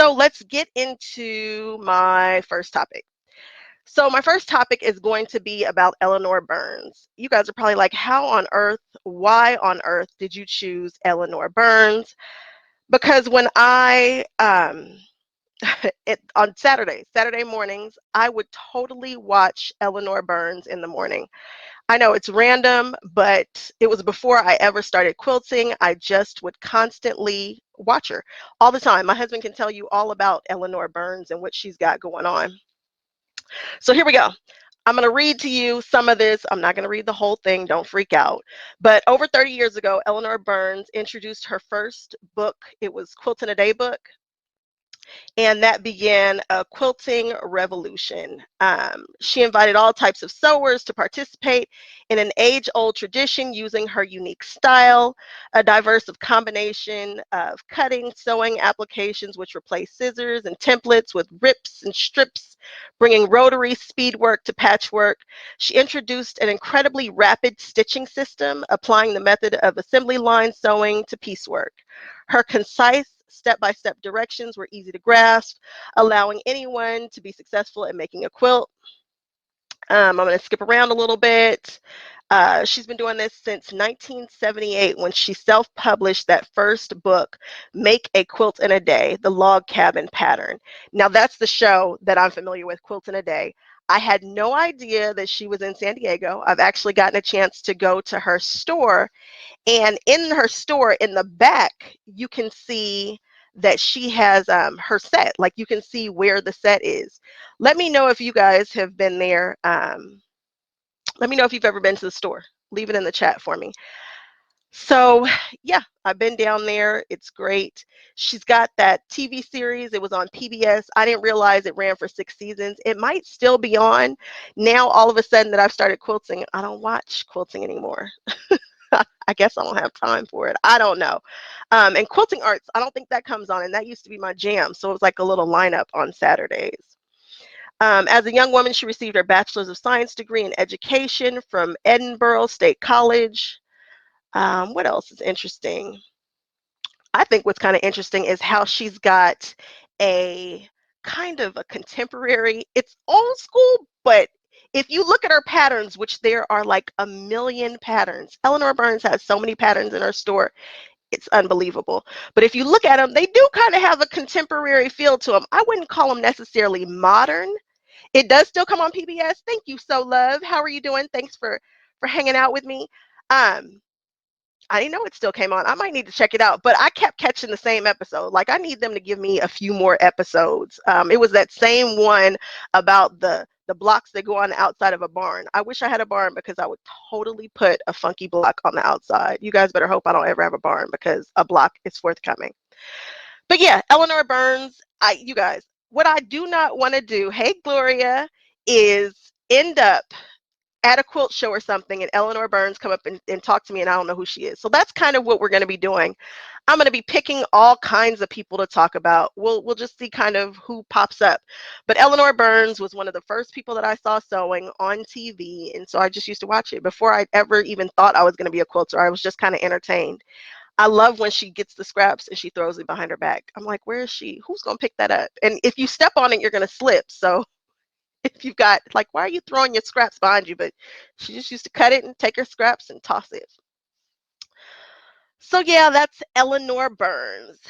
So let's get into my first topic. So my first topic is going to be about Eleanor Burns. You guys are probably like, how on earth, why on earth did you choose Eleanor Burns? Because when on Saturday mornings, I would totally watch Eleanor Burns in the morning. I know it's random, but it was before I ever started quilting. I just would constantly watch her all the time. My husband can tell you all about Eleanor Burns and what she's got going on. So here we go. I'm going to read to you some of this. I'm not going to read the whole thing. Don't freak out. But over 30 years ago, Eleanor Burns introduced her first book. It was Quilt in a Day book, and that began a quilting revolution. She invited all types of sewers to participate in an age-old tradition using her unique style, a diverse combination of cutting, sewing applications which replaced scissors and templates with rips and strips, bringing rotary speedwork to patchwork. She introduced an incredibly rapid stitching system, applying the method of assembly line sewing to piecework. Her concise step-by-step directions were easy to grasp, allowing anyone to be successful at making a quilt. I'm going to skip around a little bit. She's been doing this since 1978 when she self-published that first book, Make a Quilt in a Day, the Log Cabin Pattern. Now that's the show that I'm familiar with, Quilt in a Day. I had no idea that she was in San Diego. I've actually gotten a chance to go to her store, and in her store, in the back, you can see that she has her set. Like, you can see where the set is. Let me know if you guys have been there. Let me know if you've ever been to the store. Leave it in the chat for me. So yeah, I've been down there. It's great. She's got that TV series. It was on PBS. I didn't realize it ran for 6 seasons. It might still be on. Now, all of a sudden that I've started quilting, I don't watch quilting anymore. I guess I don't have time for it. I don't know. And Quilting Arts, I don't think that comes on, and that used to be my jam. So it was like a little lineup on Saturdays. As a young woman, she received her Bachelor's of Science degree in education from Edinburgh State College. What else is interesting? I think what's kind of interesting is how she's got a kind of a contemporary, it's old school, but if you look at her patterns, which there are like a million patterns, Eleanor Burns has so many patterns in her store, it's unbelievable. But if you look at them, they do kind of have a contemporary feel to them. I wouldn't call them necessarily modern. It does still come on PBS. Thank you, So Love. How are you doing? Thanks for hanging out with me. I didn't know it still came on. I might need to check it out, but I kept catching the same episode. Like, I need them to give me a few more episodes. It was that same one about the blocks that go on the outside of a barn. I wish I had a barn because I would totally put a funky block on the outside. You guys better hope I don't ever have a barn because a block is forthcoming. But yeah, Eleanor Burns, you guys, what I do not want to do, hey Gloria, is end up at a quilt show or something and Eleanor Burns come up and talk to me and I don't know who she is. So that's kind of what we're going to be doing. I'm going to be picking all kinds of people to talk about. We'll just see kind of who pops up. But Eleanor Burns was one of the first people that I saw sewing on TV, and so I just used to watch it. Before I ever even thought I was going to be a quilter, I was just kind of entertained. I love when she gets the scraps and she throws it behind her back. I'm like, where is she? Who's going to pick that up? And if you step on it, you're going to slip. So if you've got, like, why are you throwing your scraps behind you? But she just used to cut it and take her scraps and toss it. So yeah, that's Eleanor Burns.